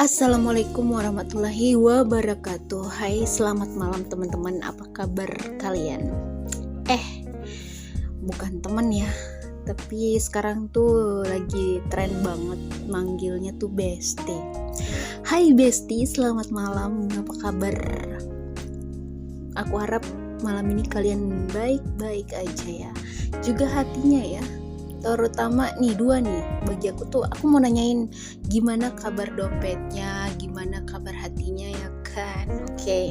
Assalamualaikum warahmatullahi wabarakatuh. Hai, selamat malam teman-teman. Apa kabar kalian? Bukan teman ya, tapi sekarang tuh lagi tren banget manggilnya tuh Besti. Hai Besti, selamat malam. Apa kabar? Aku harap malam ini kalian baik-baik aja ya. Juga hatinya ya. Terutama nih dua nih, bagi aku mau nanyain gimana kabar dompetnya, gimana kabar hatinya ya kan. Oke.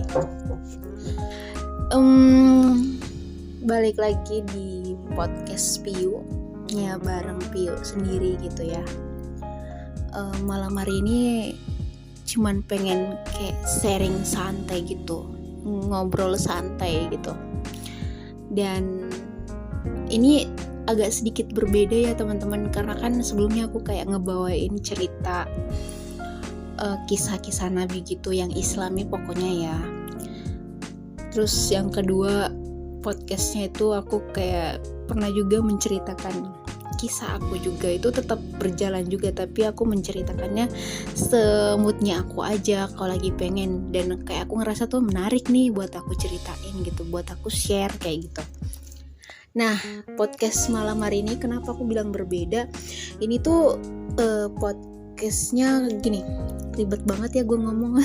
Balik lagi di podcast Piu ya, bareng Piu sendiri gitu ya. Malam hari ini cuman pengen kayak sharing santai gitu, ngobrol santai gitu. Dan ini agak sedikit berbeda ya teman-teman, karena kan sebelumnya aku kayak ngebawain cerita kisah-kisah Nabi gitu yang Islami pokoknya ya. Terus yang kedua podcastnya itu aku kayak pernah juga menceritakan kisah aku juga, itu tetap berjalan juga, tapi aku menceritakannya semutnya aku aja kalau lagi pengen, dan kayak aku ngerasa tuh menarik nih buat aku ceritain gitu, buat aku share kayak gitu. Nah, podcast malam hari ini kenapa aku bilang berbeda? Ini tuh podcastnya gini, ribet banget ya gue ngomong.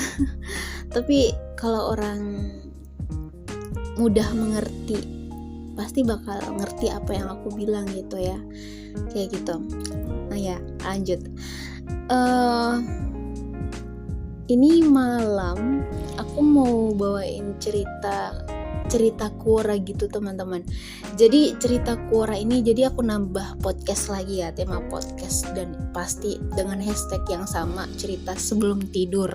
Tapi kalau orang mudah mengerti, pasti bakal ngerti apa yang aku bilang gitu ya. Kayak gitu. Nah ya, lanjut. Ini malam aku mau bawain cerita Quora gitu teman-teman. Jadi cerita Quora ini, jadi aku nambah podcast lagi ya, tema podcast, dan pasti dengan hashtag yang sama, cerita sebelum tidur.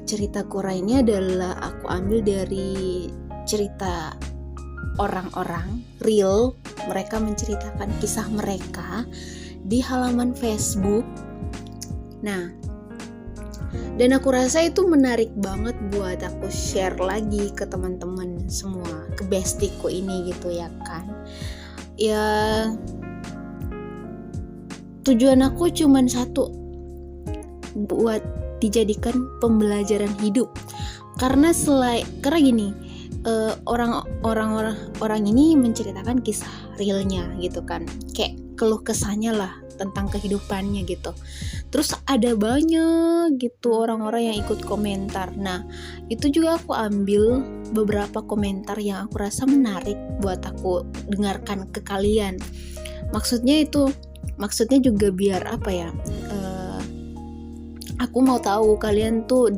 Cerita Quora ini adalah aku ambil dari cerita orang-orang real, mereka menceritakan kisah mereka di halaman Facebook. Nah, dan aku rasa itu menarik banget buat aku share lagi ke teman-teman semua, ke bestiku ini gitu ya kan. Ya, tujuan aku cuman satu, buat dijadikan pembelajaran hidup. Karena gini, orang ini menceritakan kisah realnya gitu kan, kayak keluh kesahnya lah tentang kehidupannya gitu. Terus ada banyak gitu orang-orang yang ikut komentar. Nah, itu juga aku ambil beberapa komentar yang aku rasa menarik buat aku dengarkan ke kalian. Maksudnya juga biar apa ya, aku mau tahu kalian tuh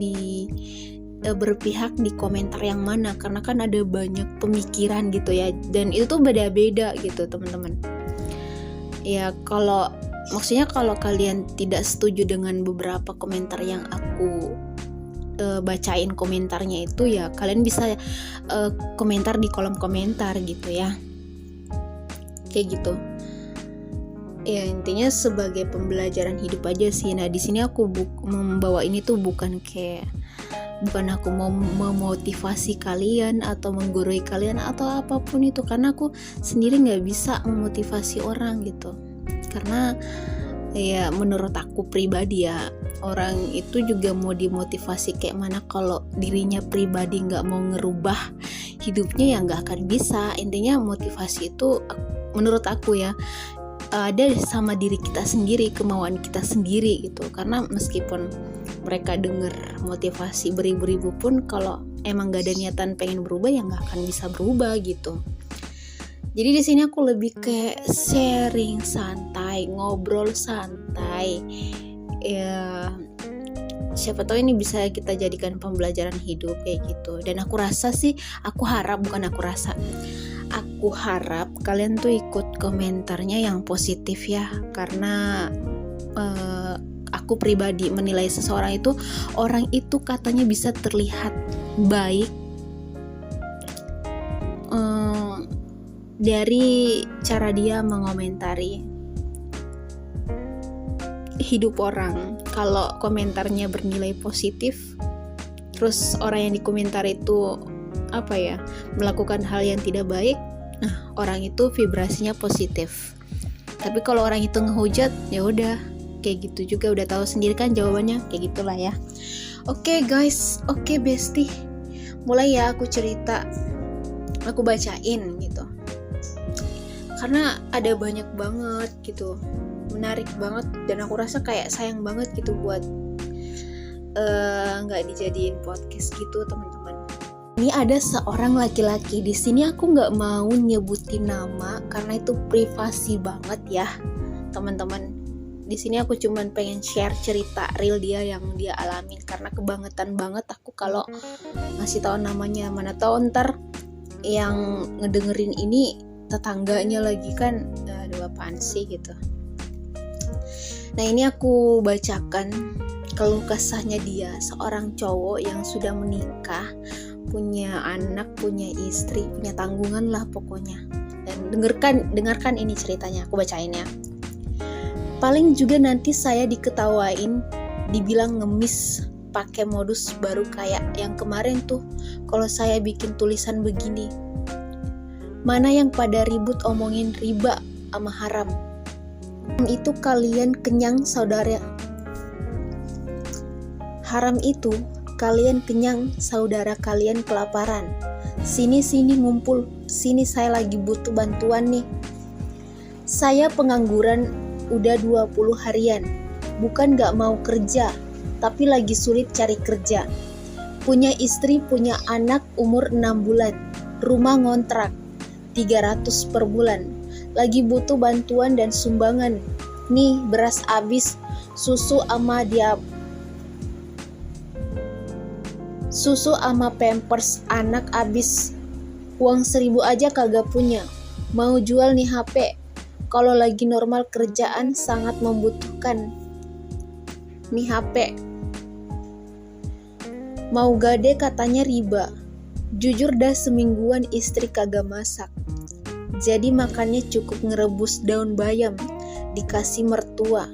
berpihak di komentar yang mana, karena kan ada banyak pemikiran gitu ya, dan itu tuh beda-beda gitu teman-teman. Ya maksudnya kalau kalian tidak setuju dengan beberapa komentar yang aku bacain komentarnya itu, ya kalian bisa komentar di kolom komentar gitu ya, kayak gitu. Ya intinya sebagai pembelajaran hidup aja sih. Nah di sini aku membawa ini tuh bukan aku mau memotivasi kalian atau menggurui kalian atau apapun itu, karena aku sendiri nggak bisa memotivasi orang gitu. Karena ya menurut aku pribadi ya, orang itu juga mau dimotivasi kayak mana kalau dirinya pribadi nggak mau ngerubah hidupnya, ya nggak akan bisa. Intinya motivasi itu menurut aku ya ada sama diri kita sendiri, kemauan kita sendiri gitu. Karena meskipun mereka denger motivasi beribu-ribu pun, kalau emang gak ada niatan pengen berubah, ya nggak akan bisa berubah gitu. Jadi di sini aku lebih kayak sharing santai, ngobrol santai. Ya siapa tahu ini bisa kita jadikan pembelajaran hidup kayak gitu. Dan aku harap kalian tuh ikut komentarnya yang positif ya, karena aku pribadi menilai seseorang itu, orang itu katanya bisa terlihat baik dari cara dia mengomentari hidup orang. Kalau komentarnya bernilai positif, terus orang yang dikomentar itu melakukan hal yang tidak baik, nah orang itu vibrasinya positif. Tapi kalau orang itu ngehujat, ya udah kayak gitu juga, udah tahu sendiri kan jawabannya, kayak gitulah ya. Oke guys, oke bestie, mulai ya aku cerita, aku bacain gitu, karena ada banyak banget gitu, menarik banget, dan aku rasa kayak sayang banget gitu buat nggak dijadiin podcast gitu teman-teman. Ini ada seorang laki-laki, di sini aku nggak mau nyebutin nama karena itu privasi banget ya teman-teman. Di sini aku cuman pengen share cerita real dia yang dia alamin, karena kebangetan banget aku kalau ngasih tahu namanya. Mana tahu ntar yang ngedengerin ini tetangganya lagi kan, aduh apaan sih gitu. Nah ini aku bacakan keluh kesahnya dia, seorang cowok yang sudah menikah, punya anak, punya istri, punya tanggungan lah pokoknya. Dan dengarkan ini ceritanya, aku bacain ya. Paling juga nanti saya diketawain, dibilang ngemis, pakai modus baru kayak yang kemarin tuh, kalau saya bikin tulisan begini. Mana yang pada ribut omongin riba sama haram. Itu kalian kenyang saudara. Haram itu kalian kenyang, saudara kalian kelaparan. Sini ngumpul, sini saya lagi butuh bantuan nih. Saya pengangguran udah 20 harian. Bukan gak mau kerja, tapi lagi sulit cari kerja. Punya istri, punya anak umur 6 bulan. Rumah ngontrak 300 per bulan. Lagi butuh bantuan dan sumbangan. Nih beras habis, susu sama pampers anak abis, uang 1.000 aja kagak punya, mau jual nih HP, kalau lagi normal kerjaan sangat membutuhkan nih HP, mau gade katanya riba, jujur dah semingguan istri kagak masak, jadi makannya cukup ngerebus daun bayam, dikasih mertua.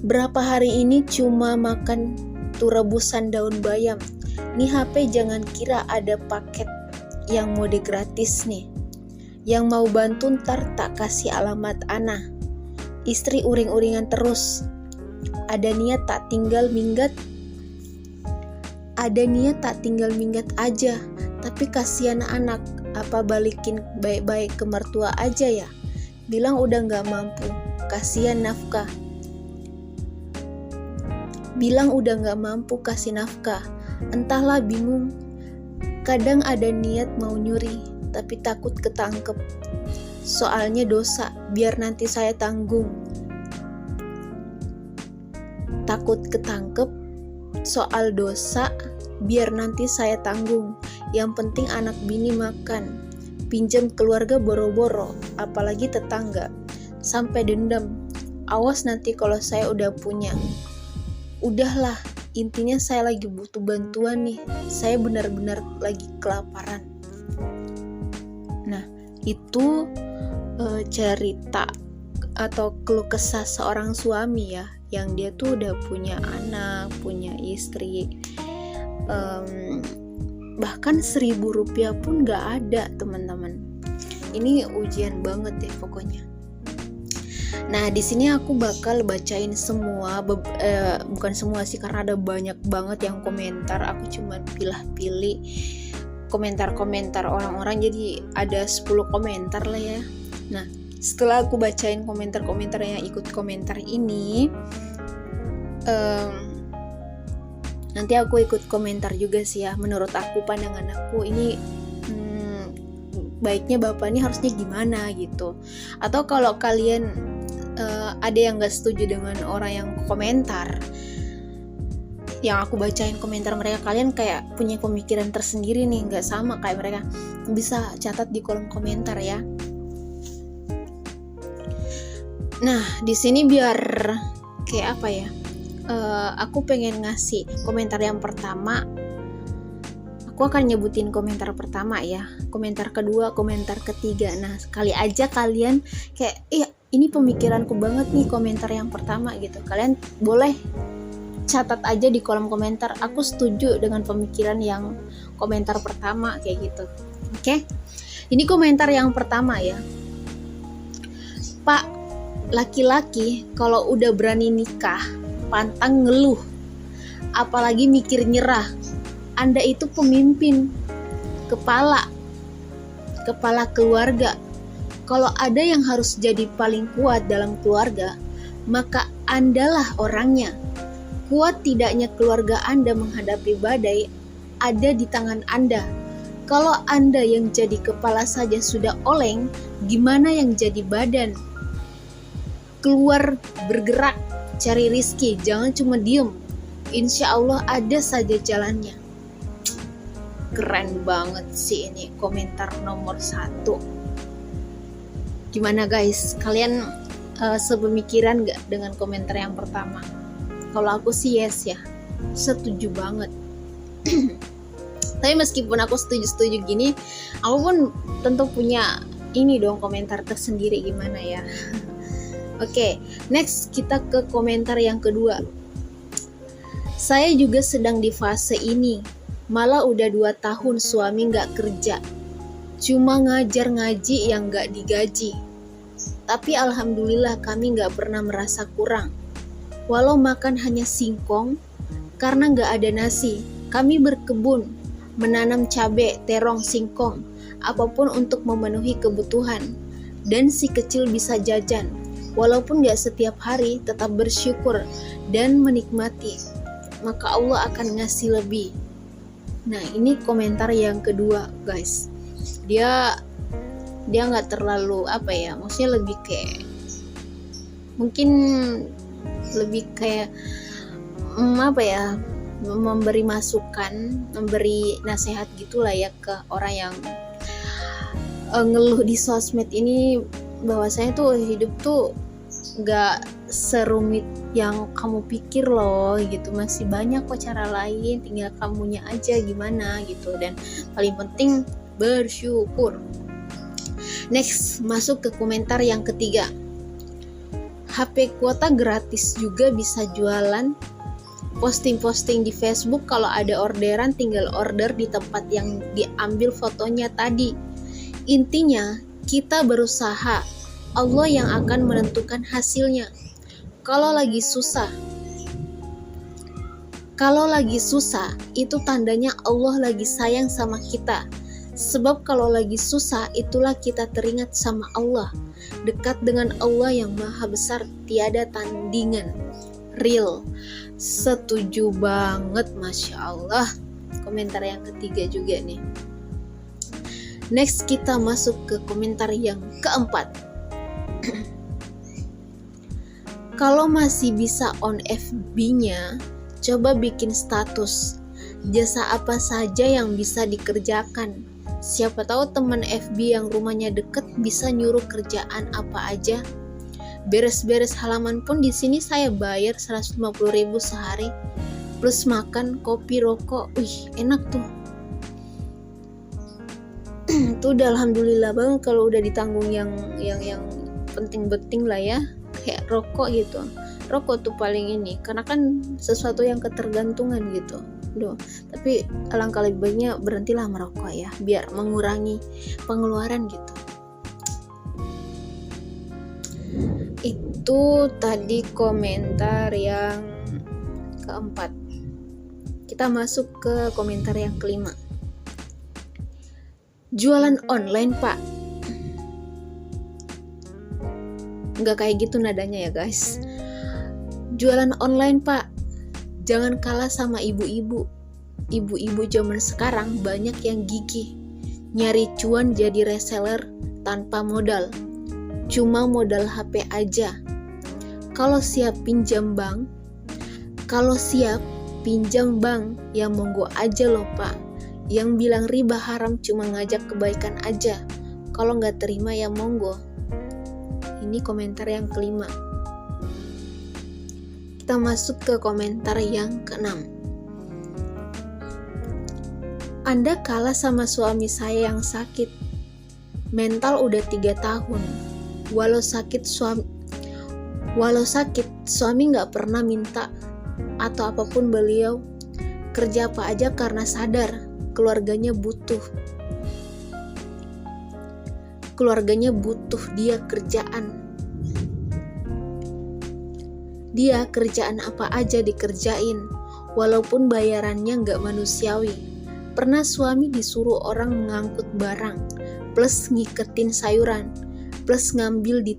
Berapa hari ini cuma makan tuh rebusan daun bayam. Nih HP jangan kira ada paket yang mode gratis nih. Yang mau bantu ntar tak kasih alamat ana. Istri uring-uringan terus. Ada niat tak tinggal minggat aja. Tapi kasihan anak, apa balikin baik-baik ke mertua aja ya. Bilang udah gak mampu, kasihan nafkah. Entahlah bingung. Kadang ada niat mau nyuri, tapi takut ketangkep. Soalnya dosa, biar nanti saya tanggung. Takut ketangkep, soal dosa, biar nanti saya tanggung. Yang penting anak bini makan. Pinjam keluarga boro-boro, apalagi tetangga. Sampai dendam. Awas nanti kalau saya udah punya. Udahlah, intinya saya lagi butuh bantuan nih. Saya benar-benar lagi kelaparan. Nah, itu cerita atau keluh kesah seorang suami ya, yang dia tuh udah punya anak, punya istri, bahkan 1.000 rupiah pun gak ada teman-teman. Ini ujian banget deh pokoknya. Nah di sini aku bakal bacain semua, bukan semua sih karena ada banyak banget yang komentar. Aku cuma pilih-pilih komentar-komentar orang-orang, jadi ada 10 komentar lah ya. Nah setelah aku bacain komentar-komentar yang ikut komentar ini, nanti aku ikut komentar juga sih ya. Menurut aku, pandangan aku ini baiknya bapak ini harusnya gimana gitu. Atau kalau kalian ada yang gak setuju dengan orang yang komentar, yang aku bacain komentar mereka, kalian kayak punya pemikiran tersendiri nih, gak sama kayak mereka, bisa catat di kolom komentar ya. Nah di sini biar kayak apa ya, aku pengen ngasih komentar yang pertama. Aku akan nyebutin komentar pertama ya, komentar kedua, komentar ketiga. Nah kali aja kalian kayak ini pemikiranku banget nih komentar yang pertama gitu. Kalian boleh catat aja di kolom komentar, aku setuju dengan pemikiran yang komentar pertama kayak gitu. Oke? Ini komentar yang pertama ya. Pak, laki-laki kalau udah berani nikah pantang ngeluh, apalagi mikir nyerah. Anda itu pemimpin, kepala keluarga. Kalau ada yang harus jadi paling kuat dalam keluarga, maka Andalah orangnya. Kuat tidaknya keluarga Anda menghadapi badai ada di tangan Anda. Kalau Anda yang jadi kepala saja sudah oleng, gimana yang jadi badan? Keluar, bergerak, cari rizki, jangan cuma diem. Insya Allah ada saja jalannya. Keren banget sih ini komentar nomor 1. Gimana guys, kalian sepemikiran gak dengan komentar yang pertama? Kalau aku sih yes ya, setuju banget. Tapi meskipun aku setuju gini, aku pun tentu punya ini dong komentar tersendiri gimana ya. Oke, next kita ke komentar yang kedua. Saya juga sedang di fase ini, malah udah 2 tahun suami gak kerja, cuma ngajar ngaji yang gak digaji. Tapi alhamdulillah kami gak pernah merasa kurang. Walau makan hanya singkong, karena gak ada nasi, kami berkebun, menanam cabai, terong, singkong, apapun untuk memenuhi kebutuhan. Dan si kecil bisa jajan, walaupun gak setiap hari, tetap bersyukur dan menikmati. Maka Allah akan ngasih lebih. Nah ini komentar yang kedua guys. Dia nggak terlalu apa ya, maksudnya lebih kayak mungkin lebih kayak apa ya, memberi masukan, memberi nasihat gitulah ya ke orang yang ngeluh di sosmed ini, bahwasanya tuh hidup tuh nggak serumit yang kamu pikir loh gitu, masih banyak kok cara lain, tinggal kamunya aja gimana gitu, dan paling penting bersyukur. Next, masuk ke komentar yang ketiga. HP kuota gratis juga bisa jualan, posting-posting di Facebook, kalau ada orderan tinggal order di tempat yang diambil fotonya tadi. Intinya kita berusaha, Allah yang akan menentukan hasilnya. Kalau lagi susah itu tandanya Allah lagi sayang sama kita. Sebab kalau lagi susah itulah kita teringat sama Allah, dekat dengan Allah yang maha besar, tiada tandingan. Real, setuju banget, Masya Allah. Komentar yang ketiga juga nih. Next kita masuk ke komentar yang keempat. Kalau masih bisa on FB-nya, coba bikin status jasa apa saja yang bisa dikerjakan. Siapa tahu teman FB yang rumahnya deket bisa nyuruh kerjaan apa aja. Beres-beres halaman pun di sini saya bayar 150.000 sehari, plus makan, kopi, rokok. Wih, enak tuh. Itu udah alhamdulillah banget kalau udah ditanggung yang penting-penting lah ya, kayak rokok gitu. Rokok tuh paling ini, karena kan sesuatu yang ketergantungan gitu. Tapi alangkah lebih baiknya berhentilah merokok ya, biar mengurangi pengeluaran gitu. Itu tadi komentar yang keempat. Kita masuk ke komentar yang kelima. Jualan online pak. Nggak kayak gitu nadanya ya guys. Jualan online pak, jangan kalah sama ibu-ibu. Ibu-ibu zaman sekarang banyak yang gigih, nyari cuan jadi reseller tanpa modal, cuma modal HP aja. Kalau siap pinjam bank, ya monggo aja loh pak. Yang bilang riba haram cuma ngajak kebaikan aja. Kalau nggak terima ya monggo. Ini komentar yang kelima. Kita masuk ke komentar yang keenam. Anda kalah sama suami saya yang sakit. Mental udah 3 tahun. Walau sakit suami nggak pernah minta atau apapun beliau. Kerja apa aja karena sadar keluarganya butuh. Keluarganya butuh dia kerjaan. Dia kerjaan apa aja dikerjain, walaupun bayarannya nggak manusiawi. Pernah suami disuruh orang mengangkut barang, plus ngiketin sayuran, plus ngambil di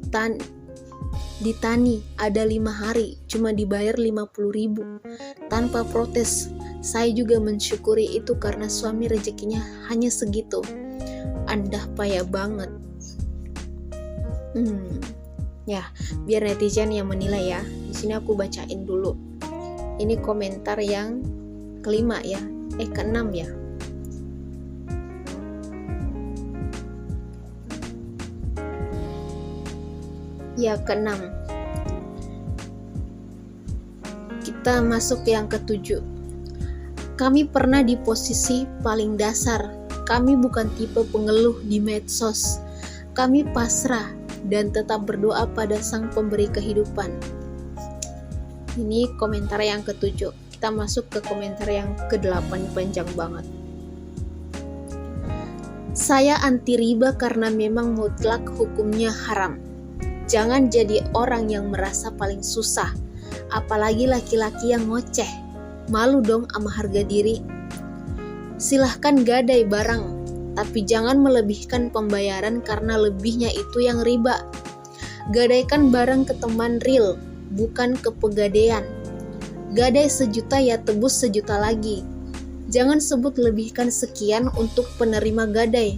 tani ada 5 hari, cuma dibayar 50.000 tanpa protes. Saya juga mensyukuri itu karena suami rezekinya hanya segitu. Anda payah banget. Ya, biar netizen yang menilai ya. Di sini aku bacain dulu. Ini komentar yang kelima ya, keenam ya. Ya, keenam. Kita masuk yang ketujuh. Kami pernah di posisi paling dasar. Kami bukan tipe pengeluh di medsos. Kami pasrah dan tetap berdoa pada Sang Pemberi kehidupan. Ini komentar yang ketujuh. Kita masuk ke komentar yang ke-8, panjang banget. Saya anti riba karena memang mutlak hukumnya haram. Jangan jadi orang yang merasa paling susah, apalagi laki-laki yang ngoceh. Malu dong sama harga diri. Silahkan gadai barang, tapi jangan melebihkan pembayaran karena lebihnya itu yang riba. Gadaikan barang ke teman real, bukan ke pegadaian. Gadai 1 juta ya tebus 1 juta lagi. Jangan sebut lebihkan sekian untuk penerima gadai.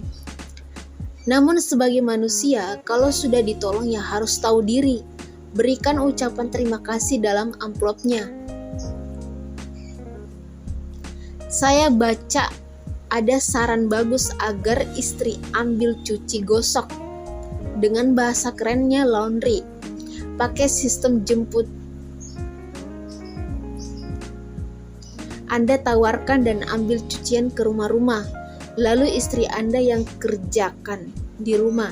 Namun sebagai manusia, kalau sudah ditolong ya harus tahu diri. Berikan ucapan terima kasih dalam amplopnya. Saya baca ada saran bagus agar istri ambil cuci gosok. Dengan bahasa kerennya laundry. Pakai sistem jemput. Anda tawarkan dan ambil cucian ke rumah-rumah. Lalu istri Anda yang kerjakan di rumah.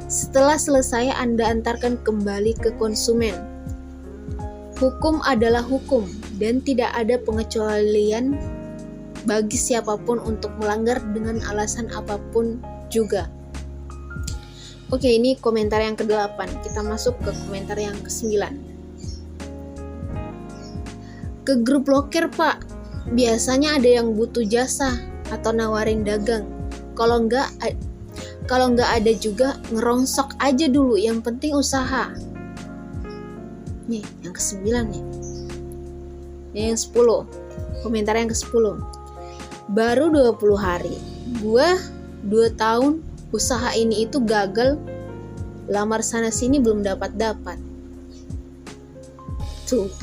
Setelah selesai Anda antarkan kembali ke konsumen. Hukum adalah hukum dan tidak ada pengecualian bagi siapapun untuk melanggar dengan alasan apapun juga. Oke, ini komentar yang ke-8. Kita masuk ke komentar yang ke-9. Ke grup loker, Pak. Biasanya ada yang butuh jasa atau nawarin dagang. Kalau nggak ada juga ngerongsok aja dulu, yang penting usaha. Nih, yang ke-9 nih. Yang 10. Komentar yang ke-10. Baru 20 hari. Gua 2 tahun usaha ini itu gagal. Lamar sana sini belum dapat. Tuh,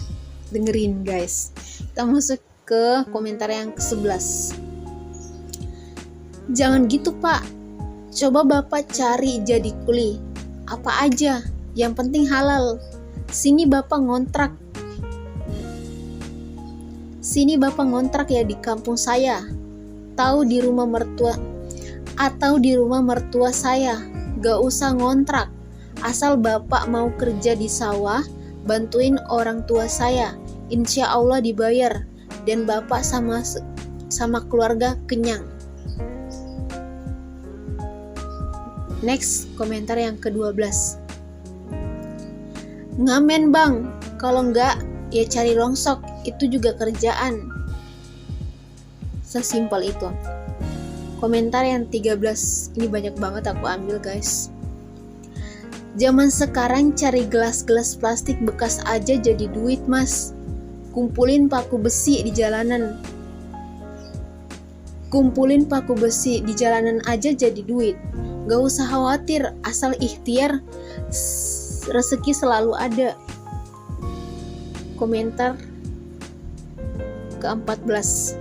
dengerin guys. Kita masuk ke komentar yang ke-11. Jangan gitu, Pak. Coba Bapak cari jadi kuli. Apa aja, yang penting halal. Sini Bapak ngontrak ya di kampung saya. Atau di rumah mertua saya. Gak usah ngontrak. Asal Bapak mau kerja di sawah, bantuin orang tua saya. Insya Allah dibayar. Dan Bapak sama keluarga kenyang. Next, komentar yang ke-12. Ngamen bang, kalau enggak ya cari rongsok, itu juga kerjaan. Sesimpel itu. Komentar yang 13, ini banyak banget aku ambil guys. Zaman sekarang cari gelas-gelas plastik bekas aja jadi duit mas. Kumpulin paku besi di jalanan aja jadi duit. Gak usah khawatir, asal ikhtiar, rezeki selalu ada. Komentar ke-14.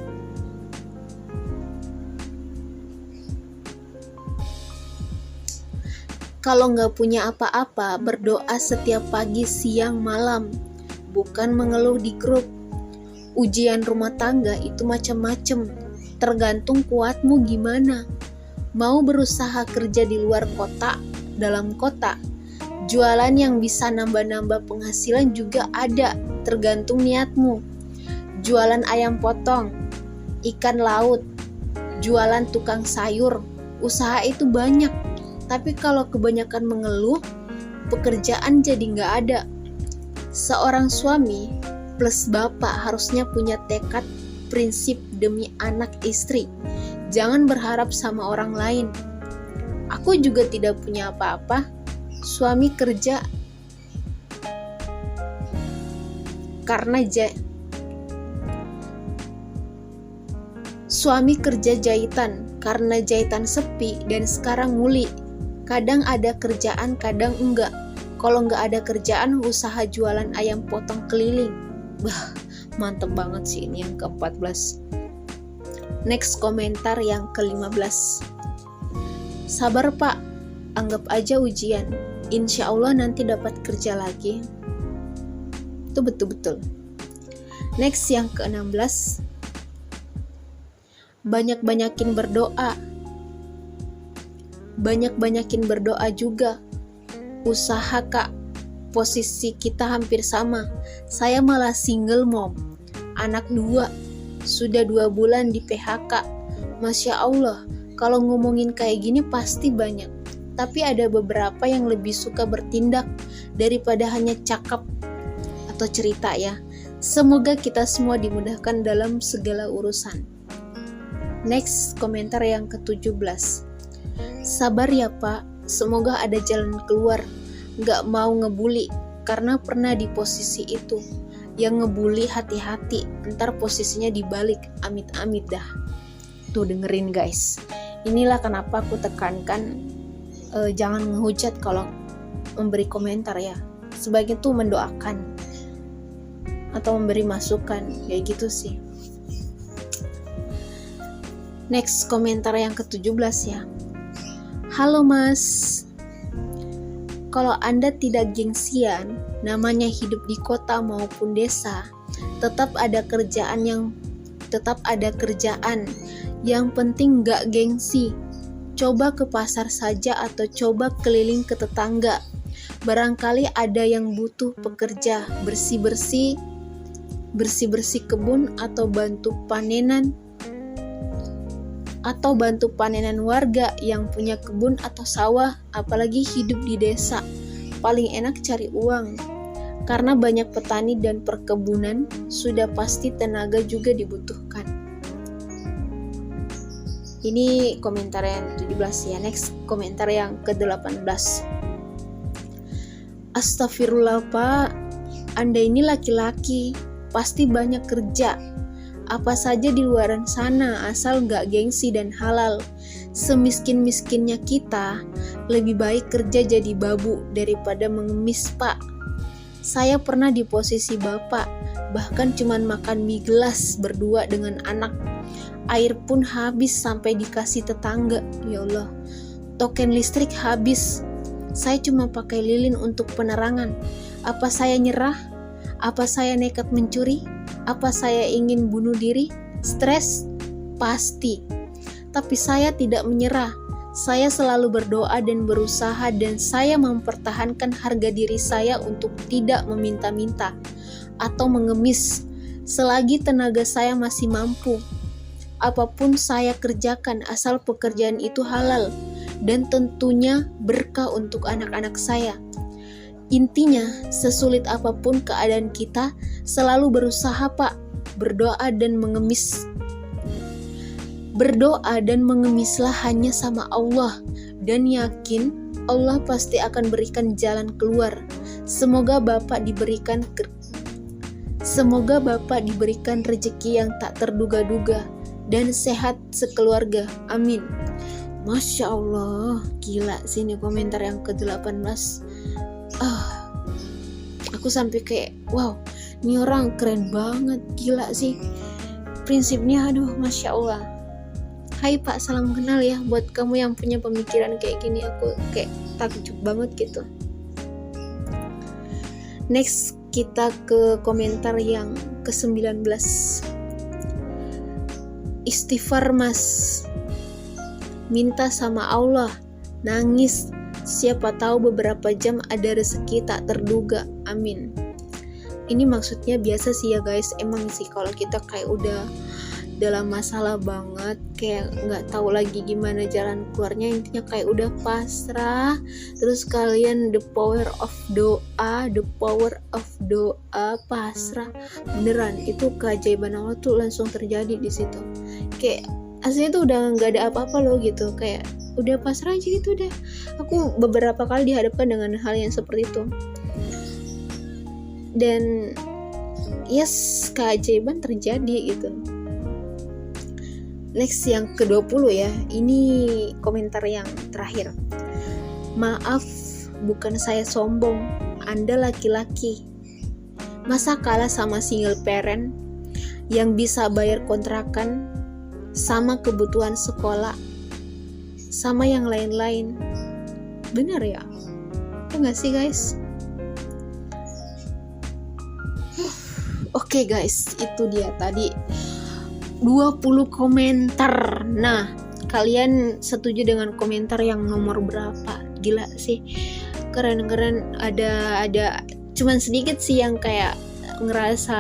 Kalau gak punya apa-apa, berdoa setiap pagi, siang, malam. Bukan mengeluh di grup. Ujian rumah tangga itu macam-macam. Tergantung kuatmu gimana. Mau berusaha kerja di luar kota, dalam kota. Jualan yang bisa nambah-nambah penghasilan juga ada, tergantung niatmu. Jualan ayam potong, ikan laut, jualan tukang sayur, usaha itu banyak. Tapi kalau kebanyakan mengeluh, pekerjaan jadi nggak ada. Seorang suami plus bapak harusnya punya tekad, prinsip demi anak istri. Jangan berharap sama orang lain. Aku juga tidak punya apa-apa. Suami kerja jahitan karena jahitan sepi dan sekarang muli. Kadang ada kerjaan, kadang enggak. Kalau enggak ada kerjaan, usaha jualan ayam potong keliling. Bah, mantep banget sih ini yang ke-14. Next komentar yang ke-15. Sabar pak, anggap aja ujian. Insya Allah nanti dapat kerja lagi. Itu betul-betul. Next yang ke-16. Banyak-banyakin berdoa. Banyak-banyakin berdoa juga. Usaha kak, posisi kita hampir sama. Saya malah single mom, anak 2, sudah 2 bulan di PHK. Masya Allah, kalau ngomongin kayak gini pasti banyak. Tapi ada beberapa yang lebih suka bertindak daripada hanya cakap atau cerita ya. Semoga kita semua dimudahkan dalam segala urusan. Next, komentar yang ke-17. Sabar ya pak, semoga ada jalan keluar. Gak mau ngebully, karena pernah di posisi itu. Yang ngebully hati-hati, ntar posisinya dibalik, amit-amit dah. Tuh dengerin guys. Inilah kenapa aku tekankan jangan ngehujat kalau memberi komentar ya. Sebaiknya tuh mendoakan atau memberi masukan, kayak gitu sih. Next, komentar yang ke-17 ya. Halo mas, kalau Anda tidak gengsian, namanya hidup di kota maupun desa, tetap ada kerjaan. Yang penting gak gengsi. Coba ke pasar saja atau coba keliling ke tetangga. Barangkali ada yang butuh pekerja bersih-bersih kebun atau bantu panenan warga yang punya kebun atau sawah. Apalagi hidup di desa, paling enak cari uang. Karena banyak petani dan perkebunan, sudah pasti tenaga juga dibutuhkan. Ini komentar yang 17 ya. Next, komentar yang ke-18. Astagfirullah pak, Anda ini laki-laki, pasti banyak kerja. Apa saja di luaran sana, asal gak gengsi dan halal. Semiskin-miskinnya kita, lebih baik kerja jadi babu daripada mengemis pak. Saya pernah di posisi bapak, bahkan cuman makan mie gelas berdua dengan anak. Air pun habis sampai dikasih tetangga. Ya Allah, token listrik habis. Saya cuma pakai lilin untuk penerangan. Apa saya nyerah? Apa saya nekat mencuri? Apa saya ingin bunuh diri? Stres? Pasti. Tapi saya tidak menyerah. Saya selalu berdoa dan berusaha, dan saya mempertahankan harga diri saya untuk tidak meminta-minta atau mengemis selagi tenaga saya masih mampu. Apapun saya kerjakan asal pekerjaan itu halal dan tentunya berkah untuk anak-anak saya. Intinya, sesulit apapun keadaan kita, selalu berusaha pak, berdoa dan mengemislah hanya sama Allah, dan yakin Allah pasti akan berikan jalan keluar. Semoga Bapak diberikan rezeki yang tak terduga-duga dan sehat sekeluarga. Amin. Masya Allah, gila sih ini komentar yang ke-18. Aku sampai kayak wow, ini orang keren banget, gila sih prinsipnya. Aduh, Masya Allah. Hai Pak, salam kenal ya buat kamu yang punya pemikiran kayak gini. Aku kayak takjub banget gitu. Next, kita ke komentar yang ke-19. Istighfar mas, minta sama Allah, nangis, siapa tahu beberapa jam ada rezeki tak terduga. Amin. Ini maksudnya biasa sih ya guys. Emang sih kalau kita kayak udah dalam masalah banget, kayak nggak tahu lagi gimana jalan keluarnya, intinya kayak udah pasrah. Terus kalian the power of doa, pasrah, beneran itu keajaiban Allah tuh langsung terjadi di situ. Kayak aslinya tuh udah nggak ada apa-apa loh gitu, kayak udah pasrah aja gitu deh. Aku beberapa kali dihadapkan dengan hal yang seperti itu, dan yes, keajaiban terjadi gitu. Next yang ke-20 ya, ini komentar yang terakhir. Maaf, bukan saya sombong, Anda laki-laki, masa kalah sama single parent yang bisa bayar kontrakan, sama kebutuhan sekolah, sama yang lain-lain. Bener ya? Ya gak sih guys? Oke guys, itu dia tadi 20 komentar. Nah, kalian setuju dengan komentar yang nomor berapa? Gila sih, keren-keren. Ada cuman sedikit sih yang kayak ngerasa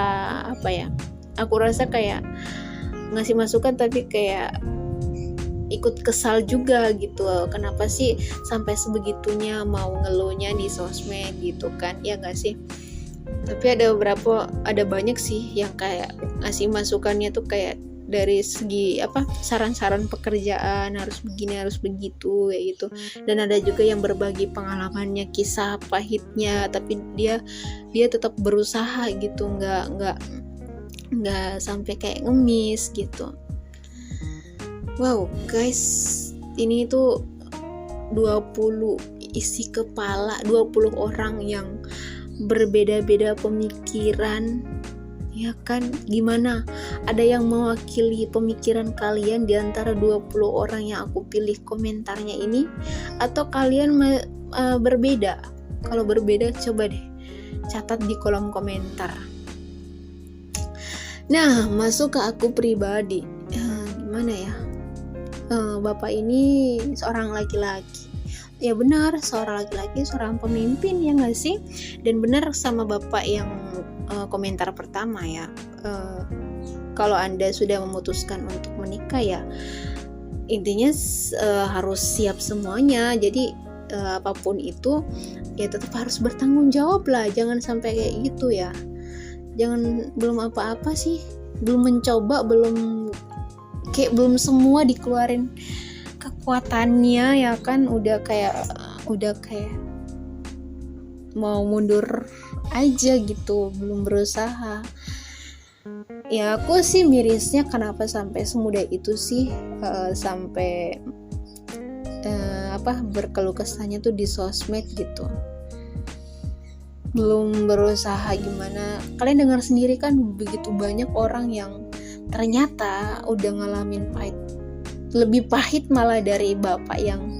apa ya, aku rasa kayak ngasih masukan tapi kayak ikut kesal juga gitu. Kenapa sih sampai sebegitunya mau ngeluhnya di sosmed gitu kan, ya gak sih? Tapi ada banyak sih yang kayak ngasih masukannya tuh kayak dari segi saran-saran pekerjaan, harus begini harus begitu kayak gitu. Dan ada juga yang berbagi pengalamannya, kisah pahitnya, tapi dia tetap berusaha gitu, nggak sampai kayak ngemis gitu. Wow guys, ini tuh 20 isi kepala, 20 orang yang berbeda-beda pemikiran, ya kan? Gimana? Ada yang mewakili pemikiran kalian di antara 20 orang yang aku pilih komentarnya ini, atau kalian berbeda? Kalau berbeda, coba deh catat di kolom komentar. Nah, masuk ke aku pribadi. Gimana ya? Bapak ini seorang laki-laki. Ya benar, seorang laki-laki, seorang pemimpin, ya nggak sih? Dan benar sama bapak yang komentar pertama ya. Kalau Anda sudah memutuskan untuk menikah ya, intinya harus siap semuanya. Jadi apapun itu ya tetap harus bertanggung jawab lah. Jangan sampai kayak gitu ya. Jangan belum apa-apa sih, belum mencoba, belum semua dikeluarin kekuatannya, ya kan, udah kayak mau mundur aja gitu, belum berusaha. Ya aku sih mirisnya kenapa sampai semudah itu sih, sampai berkeluh kesahnya tuh di sosmed gitu, belum berusaha. Gimana kalian dengar sendiri kan, begitu banyak orang yang ternyata udah ngalamin lebih pahit malah dari bapak yang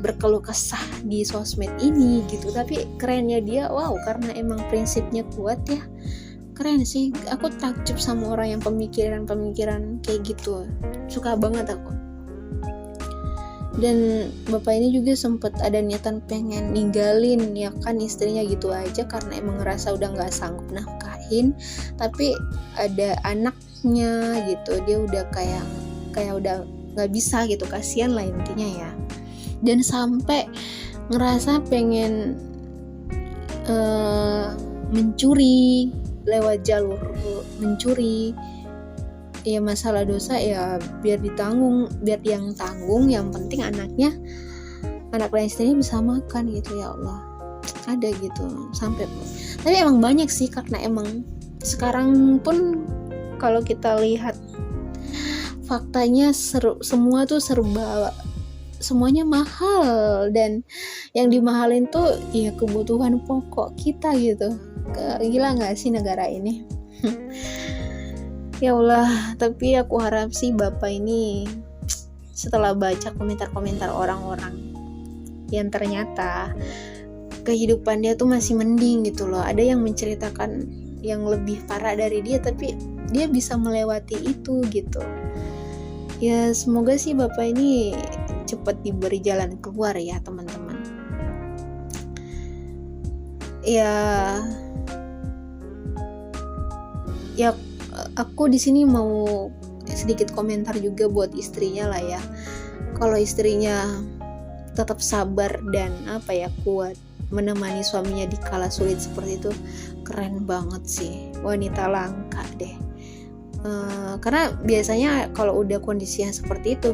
berkeluh kesah di sosmed ini gitu. Tapi kerennya dia, wow, karena emang prinsipnya kuat ya, keren sih. Aku takjub sama orang yang pemikiran kayak gitu, suka banget aku. Dan bapak ini juga sempat ada niatan pengen ninggalin ya kan istrinya gitu aja, karena emang ngerasa udah nggak sanggup nafkahin. Tapi ada anaknya gitu, dia udah kayak udah nggak bisa gitu, kasihan lah intinya ya. Dan sampai ngerasa pengen mencuri lewat jalur mencuri. Ya masalah dosa ya biar yang tanggung, yang penting anak dan istrinya bisa makan gitu. Ya Allah, ada gitu sampai. Tapi emang banyak sih, karena emang sekarang pun kalau kita lihat faktanya semua tuh semuanya mahal, dan yang dimahalin tuh ya kebutuhan pokok kita gitu. Gila nggak sih negara ini? Ya Allah, tapi aku harap sih bapak ini setelah baca komentar-komentar orang-orang yang ternyata kehidupan dia tuh masih mending gitu loh. Ada yang menceritakan yang lebih parah dari dia, tapi dia bisa melewati itu gitu. Ya semoga sih bapak ini cepat diberi jalan keluar ya teman-teman. Ya aku di sini mau sedikit komentar juga buat istrinya lah ya. Kalau istrinya tetap sabar dan kuat menemani suaminya di kala sulit seperti itu, keren banget sih, wanita langka deh. Karena biasanya kalau udah kondisinya seperti itu,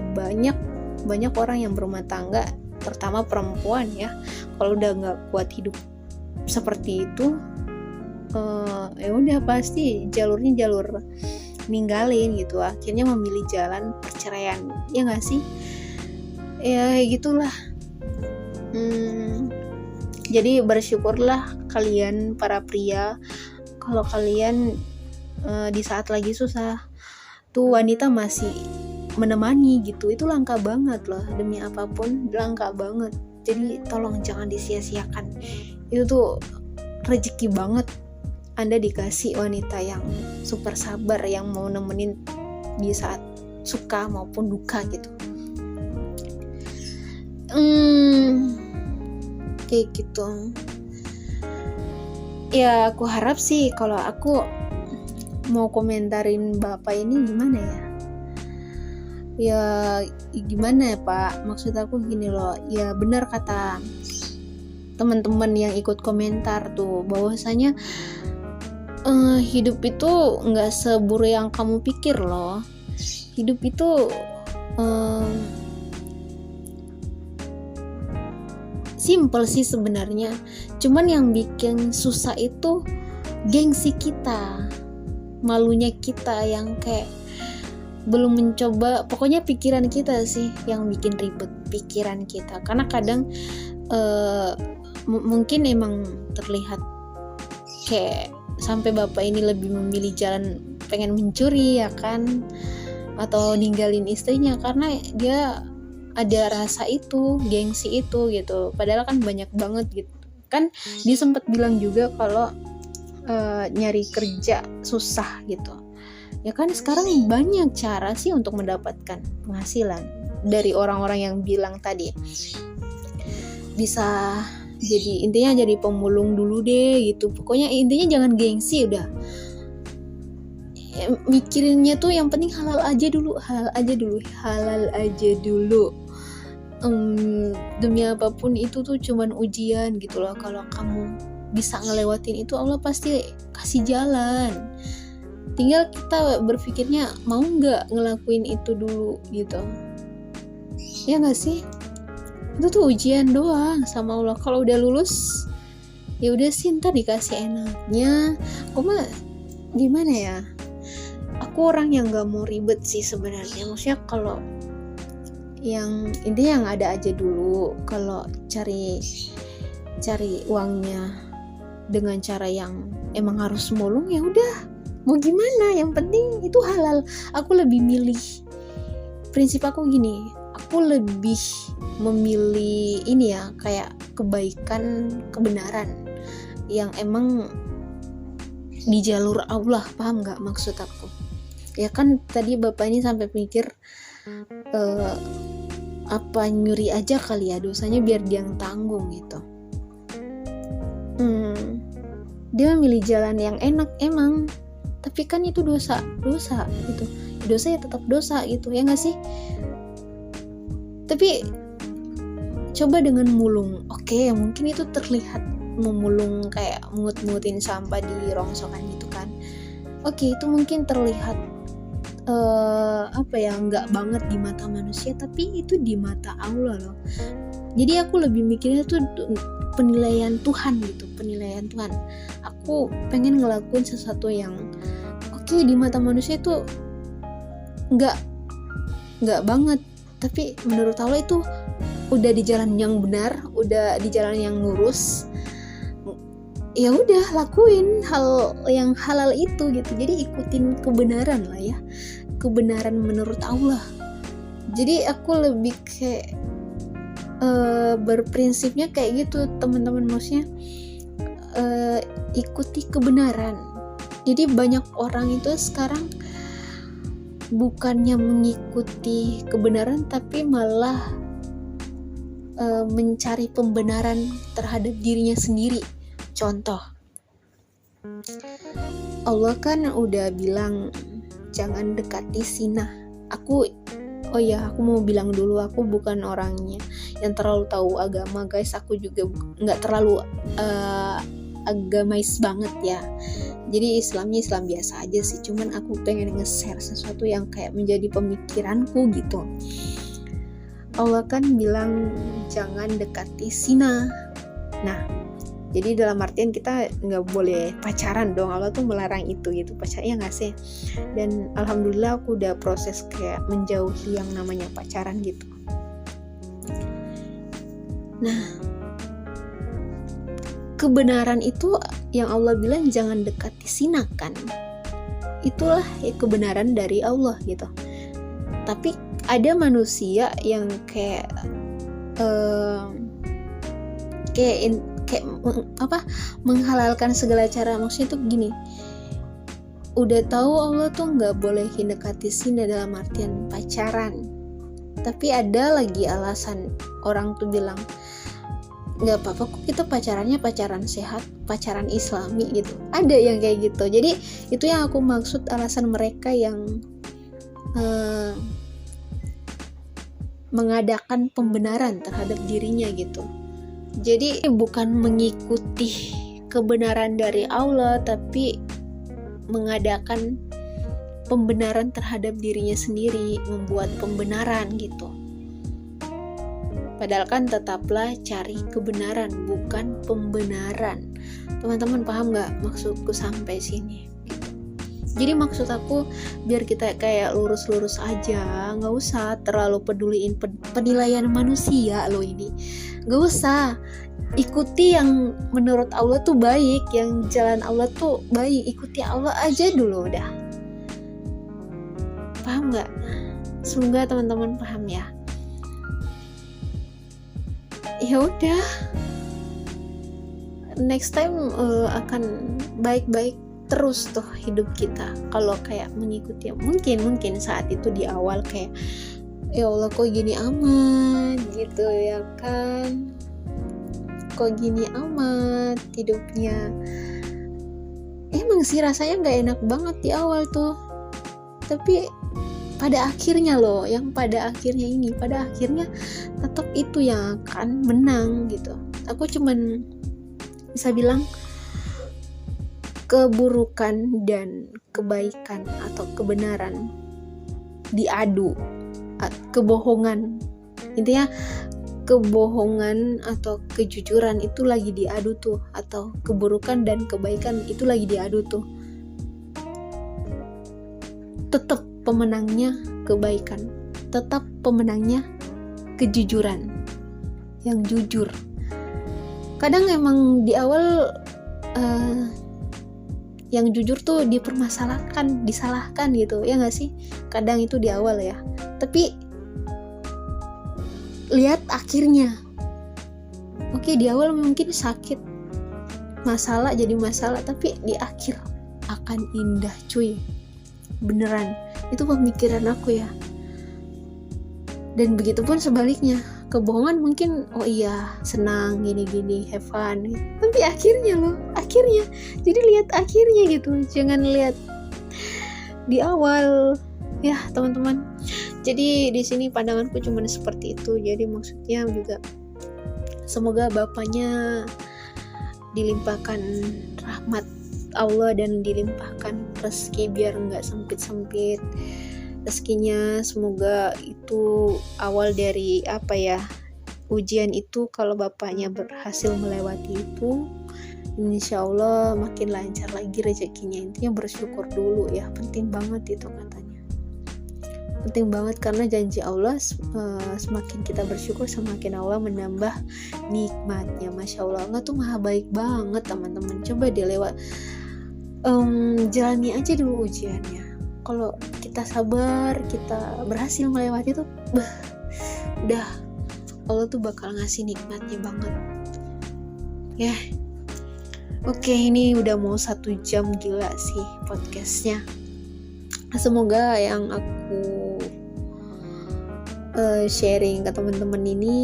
banyak orang yang berumah tangga, terutama perempuan ya, kalau udah nggak kuat hidup seperti itu, ya udah pasti jalurnya jalur ninggalin gitu, akhirnya memilih jalan perceraian, ya nggak sih? Ya gitulah. Jadi bersyukurlah kalian para pria, kalau kalian di saat lagi susah tuh wanita masih menemani gitu, itu langka banget loh, demi apapun langka banget. Jadi tolong jangan disia-siakan, itu tuh rezeki banget Anda dikasih wanita yang super sabar, yang mau nemenin di saat suka maupun duka gitu. Kayak gitu ya. Aku harap sih, kalau aku mau komentarin bapak ini gimana ya gimana ya Pak, maksud aku gini loh, ya benar kata teman-teman yang ikut komentar tuh, bahwasanya hidup itu nggak seburuk yang kamu pikir loh. Hidup itu simple sih sebenarnya, cuman yang bikin susah itu gengsi kita, malunya kita yang kayak belum mencoba. Pokoknya pikiran kita sih yang bikin ribet, pikiran kita. Karena kadang mungkin emang terlihat kayak sampai bapak ini lebih memilih jalan pengen mencuri ya kan, atau ninggalin istrinya karena dia ada rasa itu, gengsi itu gitu. Padahal kan banyak banget gitu kan, dia sempat bilang juga kalau nyari kerja susah gitu ya kan. Sekarang banyak cara sih untuk mendapatkan penghasilan, dari orang-orang yang bilang tadi bisa jadi, intinya jadi pemulung dulu deh gitu. Pokoknya intinya jangan gengsi, udah mikirinnya tuh yang penting halal aja dulu. Demi apapun itu tuh cuman ujian gitu loh. Kalau kamu bisa ngelewatin itu, Allah pasti kasih jalan. Tinggal kita berpikirnya mau nggak ngelakuin itu dulu gitu, ya nggak sih? Itu tuh ujian doang sama Allah. Kalau udah lulus ya udah sih, ntar dikasih enaknya. Aku mah gimana ya, aku orang yang nggak mau ribet sih sebenarnya. Maksudnya kalau yang intinya yang ada aja dulu. Kalau cari uangnya dengan cara yang emang harus mulung, ya udah mau gimana, yang penting itu halal. Aku lebih milih, prinsip aku gini, aku lebih memilih ini ya, kayak kebaikan, kebenaran yang emang di jalur Allah. Paham nggak maksud aku? Ya kan tadi bapak ini sampai mikir apa nyuri aja kali ya, dosanya biar dia yang tanggung gitu. Dia memilih jalan yang enak emang, tapi kan itu dosa gitu. Dosa ya tetap dosa gitu, ya nggak sih? Tapi coba dengan mulung, oke, mungkin itu terlihat memulung kayak mungut-mungutin sampah di rongsokan gitu kan. Oke, itu mungkin terlihat nggak banget di mata manusia, tapi itu di mata Allah loh. Jadi aku lebih mikirnya tuh penilaian Tuhan gitu, penilaian Tuhan. Aku pengen ngelakuin sesuatu yang oke, di mata manusia itu nggak banget, tapi menurut Allah itu udah di jalan yang benar, udah di jalan yang lurus. Ya udah, lakuin hal yang halal itu gitu. Jadi ikutin kebenaran lah ya, kebenaran menurut Allah. Jadi aku lebih kayak berprinsipnya kayak gitu teman-teman, maksudnya ikuti kebenaran. Jadi banyak orang itu sekarang bukannya mengikuti kebenaran, tapi malah mencari pembenaran terhadap dirinya sendiri. Contoh, Allah kan udah bilang jangan dekati zina. Aku mau bilang dulu, aku bukan orangnya yang terlalu tahu agama guys. Aku juga nggak terlalu agamais banget ya. Jadi Islamnya Islam biasa aja sih. Cuman aku pengen nge-share sesuatu yang kayak menjadi pemikiranku gitu. Allah kan bilang jangan dekati zina. Nah, jadi dalam artian kita nggak boleh pacaran dong. Allah tuh melarang itu gitu, pacarnya nggak sih. Dan alhamdulillah aku udah proses kayak menjauhi yang namanya pacaran gitu. Nah, kebenaran itu yang Allah bilang jangan dekati zina kan, itulah kebenaran dari Allah gitu. Tapi ada manusia yang kayak menghalalkan segala cara. Maksudnya tuh gini, udah tahu Allah tuh nggak boleh dekati zina dalam artian pacaran, tapi ada lagi alasan orang tuh bilang nggak apa-apa kok kita pacarannya pacaran sehat, pacaran Islami gitu. Ada yang kayak gitu. Jadi itu yang aku maksud, alasan mereka yang mengadakan pembenaran terhadap dirinya gitu. Jadi bukan mengikuti kebenaran dari Allah, tapi mengadakan pembenaran terhadap dirinya sendiri, membuat pembenaran gitu. Padahal kan tetaplah cari kebenaran, bukan pembenaran. Teman-teman paham gak maksudku sampai sini? Jadi maksud aku biar kita kayak lurus-lurus aja, gak usah terlalu peduliin penilaian manusia loh ini. Gak usah, ikuti yang menurut Allah tuh baik, yang jalan Allah tuh baik, ikuti Allah aja dulu udah. Paham gak? Semoga teman-teman paham ya. Ya udah, next time akan baik-baik terus tuh hidup kita kalau kayak mengikuti. Mungkin saat itu di awal kayak ya Allah kok gini amat gitu ya kan, kok gini amat hidupnya. Emang sih rasanya nggak enak banget di awal tuh, tapi pada akhirnya loh, yang pada akhirnya tetap itu yang akan menang gitu. Aku cuman bisa bilang keburukan dan kebaikan atau kebenaran diadu, kebohongan, intinya kebohongan atau kejujuran itu lagi diadu tuh, atau keburukan dan kebaikan itu lagi diadu tuh. Tetap pemenangnya kebaikan, tetap pemenangnya kejujuran, yang jujur. Kadang emang di awal yang jujur tuh dipermasalahkan, disalahkan gitu, ya nggak sih? Kadang itu di awal ya. Tapi lihat akhirnya. Oke, di awal mungkin sakit, masalah jadi masalah, tapi di akhir akan indah, cuy. Beneran. Itu pemikiran aku ya. Dan begitu pun sebaliknya. Kebohongan mungkin senang gini-gini, have fun, tapi akhirnya jadi lihat akhirnya gitu, jangan lihat di awal ya teman-teman. Jadi di sini pandanganku cuma seperti itu. Jadi maksudnya juga semoga bapaknya dilimpahkan rahmat Allah dan dilimpahkan rezeki biar nggak sempit-sempit rezekinya. Semoga itu awal dari ujian itu. Kalau bapaknya berhasil melewati itu, insya Allah makin lancar lagi rezekinya. Intinya bersyukur dulu ya, penting banget itu katanya, penting banget karena janji Allah semakin kita bersyukur semakin Allah menambah nikmatnya. Masya Allah, Allah tuh maha baik banget teman-teman. Coba deh jalani aja dulu ujiannya. Kalau kita sabar, kita berhasil melewati itu, udah Allah tuh bakal ngasih nikmatnya banget ya. Oke, ini udah mau 1 jam, gila sih podcastnya. Semoga yang aku sharing ke teman-teman ini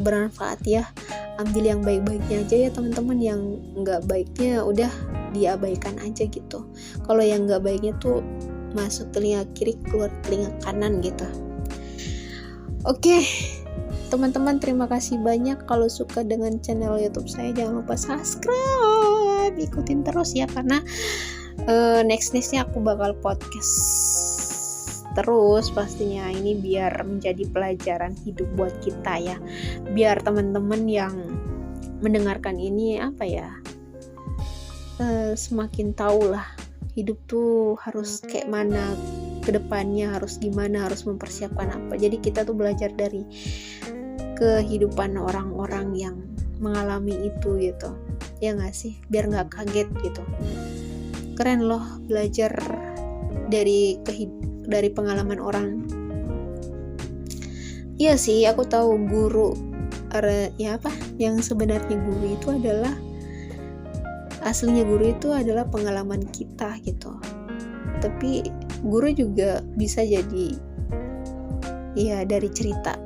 bermanfaat ya. Ambil yang baik-baiknya aja ya teman-teman, yang nggak baiknya udah diabaikan aja gitu. Kalau yang nggak baiknya tuh masuk telinga kiri keluar telinga kanan gitu. Oke, teman-teman, terima kasih banyak. Kalau suka dengan channel YouTube saya, jangan lupa subscribe, ikutin terus ya, karena nextnya aku bakal podcast terus pastinya. Ini biar menjadi pelajaran hidup buat kita ya, biar teman-teman yang mendengarkan ini semakin tahu lah hidup tuh harus kayak mana, kedepannya harus gimana, harus mempersiapkan apa. Jadi kita tuh belajar dari kehidupan orang-orang yang mengalami itu gitu, ya nggak sih, biar nggak kaget gitu. Keren loh belajar dari pengalaman orang. Iya sih, aku tahu guru yang sebenarnya guru itu adalah aslinya guru itu adalah pengalaman kita gitu. Tapi guru juga bisa jadi ya dari cerita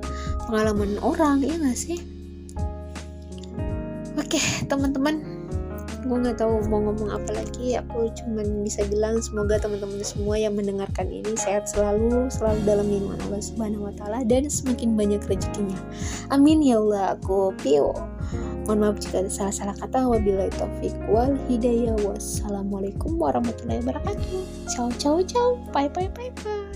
pengalaman orang, ya nggak sih? Oke teman-teman, gue nggak tahu mau ngomong apa lagi. Aku cuman bisa bilang semoga teman-teman semua yang mendengarkan ini sehat selalu dalam lindungan Allah Subhanahu Wa Taala dan semakin banyak rezekinya. Amin ya Allah. Aku Pio. Mohon maaf jika ada salah-salah kata. Wabillahi taufik wal hidayah. Wassalamualaikum warahmatullahi wabarakatuh. Ciao ciao ciao. Bye bye bye bye.